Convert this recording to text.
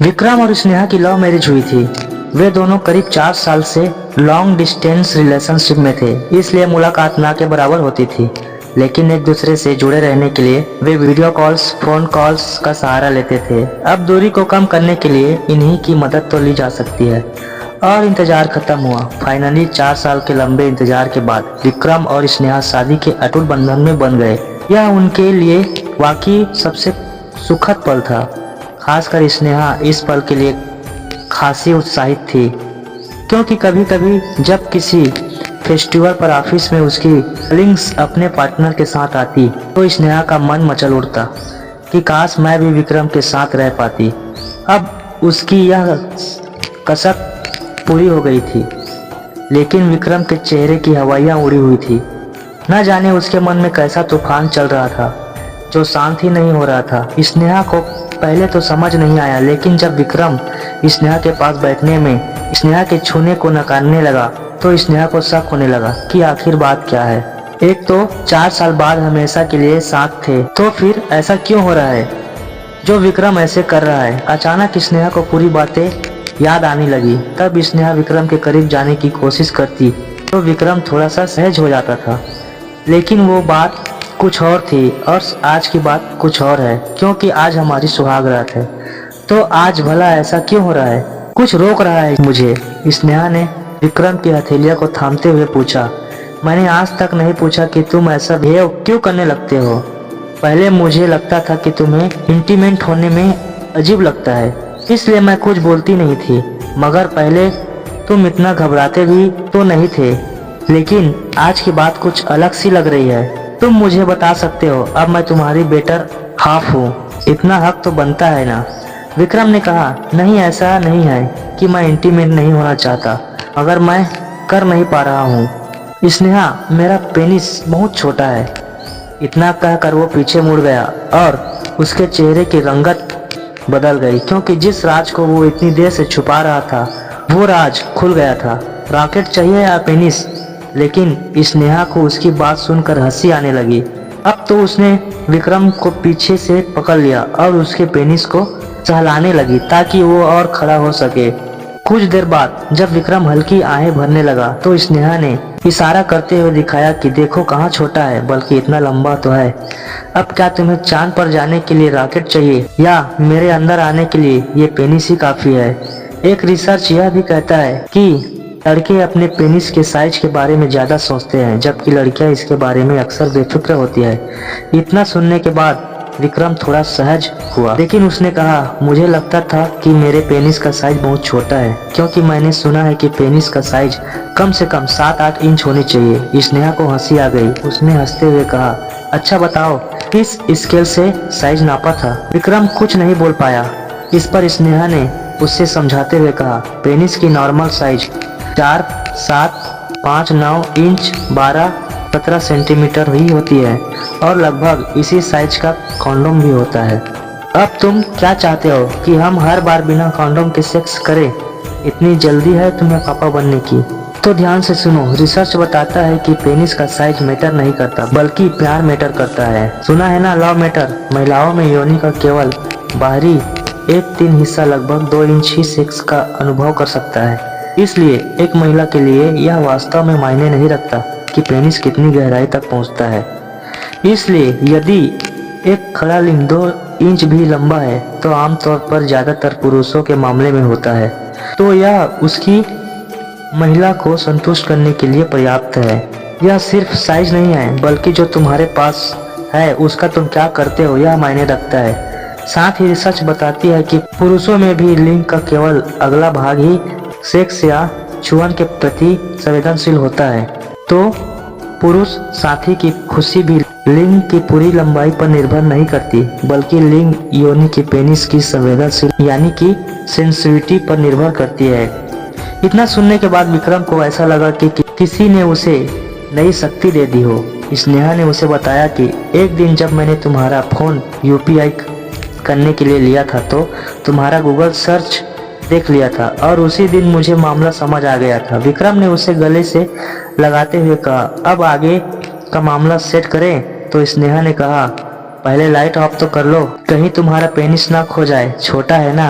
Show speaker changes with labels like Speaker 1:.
Speaker 1: विक्रम और स्नेहा की love marriage हुई थी। वे दोनों करीब 4 साल से लॉन्ग डिस्टेंस रिलेशनशिप में थे, इसलिए मुलाकात ना के बराबर होती थी। लेकिन एक दूसरे से जुड़े रहने के लिए वे वीडियो कॉल्स, फोन कॉल्स का सहारा लेते थे। अब दूरी को कम करने के लिए इन्हीं की मदद तो ली जा सकती है। और इंतजार खत्म हुआ। फाइनली 4 साल के लंबे इंतजार के बाद विक्रम और स्नेहा शादी के अटूट बंधन में बन गए। यह उनके लिए वाकई सबसे सुखद पल था। खासकर स्नेहा इस पल के लिए खासी उत्साहित थी, क्योंकि कभी कभी जब किसी फेस्टिवल पर ऑफिस में उसकी कलीग्स अपने पार्टनर के साथ आती तो स्नेहा का मन मचल उठता कि काश मैं भी विक्रम के साथ रह पाती। अब उसकी यह कसक पूरी हो गई थी, लेकिन विक्रम के चेहरे की हवाइयाँ उड़ी हुई थी। न जाने उसके मन में कैसा तूफान चल रहा था जो शांत ही नहीं हो रहा था। स्नेहा को पहले तो समझ नहीं आया, लेकिन जब विक्रम स्नेहा के पास बैठने में स्नेहा के छूने को नकारने लगा तो स्नेहा को शक होने लगा कि आखिर बात क्या है। एक तो 4 साल बाद हमेशा के लिए साथ थे, तो फिर ऐसा क्यों हो रहा है जो विक्रम ऐसे कर रहा है। अचानक स्नेहा को पूरी बातें याद आने लगी। तब स्नेहा विक्रम के करीब जाने की कोशिश करती तो विक्रम थोड़ा सा सहज हो जाता था, लेकिन वो बात कुछ और थी और आज की बात कुछ और है। क्योंकि आज हमारी सुहाग रात है, तो आज भला ऐसा क्यों हो रहा है, कुछ रोक रहा है मुझे। स्नेहा ने विक्रम की हथेलिया को थामते हुए पूछा, मैंने आज तक नहीं पूछा कि तुम ऐसा बिहेव क्यों करने लगते हो। पहले मुझे लगता था कि तुम्हें इंटीमेट होने में अजीब लगता है, इसलिए मैं कुछ बोलती नहीं थी। मगर पहले तुम इतना घबराते भी तो नहीं थे, लेकिन आज की बात कुछ अलग सी लग रही है। तुम मुझे बता सकते हो, अब मैं तुम्हारी बेटर हाफ हूँ, इतना हक तो बनता है ना। विक्रम ने कहा, नहीं ऐसा नहीं है कि मैं इंटीमेट नहीं होना चाहता, मगर मैं कर नहीं पा रहा हूँ। स्नेहा, मेरा पेनिस बहुत छोटा है। इतना कहकर वो पीछे मुड़ गया और उसके चेहरे की रंगत बदल गई, क्योंकि जिस राज को वो इतनी देर से छुपा रहा था वो राज खुल गया था। रॉकेट चाहिए या पेनिस? लेकिन स्नेहा को उसकी बात सुनकर हंसी आने लगी। अब तो उसने विक्रम को पीछे से पकड़ लिया और उसके पेनिस को सहलाने लगी ताकि वो और खड़ा हो सके। कुछ देर बाद जब विक्रम हल्की आहें भरने लगा तो स्नेहा ने इशारा करते हुए दिखाया कि देखो कहाँ छोटा है, बल्कि इतना लंबा तो है। अब क्या तुम्हें चांद पर जाने के लिए रॉकेट चाहिए या मेरे अंदर आने के लिए ये पेनिस ही काफी है। एक रिसर्च यह भी कहता है कि लड़के अपने पेनिस के साइज के बारे में ज्यादा सोचते हैं, जबकि लड़कियां इसके बारे में अक्सर बेफिक्र होती है। इतना सुनने के बाद विक्रम थोड़ा सहज हुआ, लेकिन उसने कहा, मुझे लगता था कि मेरे पेनिस का साइज बहुत छोटा है, क्योंकि मैंने सुना है कि पेनिस का साइज कम से कम 7-8 इंच होनी चाहिए। स्नेहा को हंसी आ गई। उसने हंसते हुए कहा, अच्छा बताओ किस स्केल से साइज नापा था। विक्रम कुछ नहीं बोल पाया। इस पर स्नेहा ने उससे समझाते हुए कहा, पेनिस की नॉर्मल साइज 4, 7, 5, 9 इंच 12-17 सेंटीमीटर ही होती है और लगभग इसी साइज का कॉन्डोम भी होता है। अब तुम क्या चाहते हो कि हम हर बार बिना कॉन्डोम के सेक्स करें? इतनी जल्दी है तुम्हें पापा बनने की? तो ध्यान से सुनो, रिसर्च बताता है कि पेनिस का साइज मैटर नहीं करता, बल्कि प्यार मैटर करता है। सुना है ना, लव मैटर। महिलाओं में योनि का केवल बाहरी 1/3 हिस्सा लगभग 2 इंच ही सेक्स का अनुभव कर सकता है। इसलिए एक महिला के लिए यह वास्तव में मायने नहीं रखता कि पेनिस कितनी गहराई तक पहुंचता है। इसलिए यदि एक खड़ा लिंग 2 इंच भी लंबा है तो आमतौर पर ज्यादातर पुरुषों के मामले में होता है, तो यह उसकी महिला को संतुष्ट करने के लिए पर्याप्त है। यह सिर्फ साइज नहीं है, बल्कि जो तुम्हारे पास है उसका तुम क्या करते हो यह मायने रखता है। साथ ही रिसर्च बताती है कि पुरुषों में भी लिंग का केवल अगला भाग ही सेक्स या छुअन के प्रति संवेदनशील होता है, तो पुरुष साथी की खुशी भी लिंग की पूरी लंबाई पर निर्भर नहीं करती, बल्कि लिंग योनि के पेनिस की संवेदनशील यानी कि सेंसिटिविटी पर निर्भर करती है। इतना सुनने के बाद विक्रम को ऐसा लगा कि किसी ने उसे नई शक्ति दे दी हो। स्नेहा ने उसे बताया कि एक दिन जब मैंने तुम्हारा फोन यूपीआई करने के लिए लिया था तो तुम्हारा गूगल सर्च देख लिया था और उसी दिन मुझे मामला समझ आ गया था। विक्रम ने उसे गले से लगाते हुए कहा, अब आगे का मामला सेट करें? तो स्नेहा ने कहा, पहले लाइट ऑफ तो कर लो, कहीं तुम्हारा पेनिस ना खो जाए, छोटा है ना।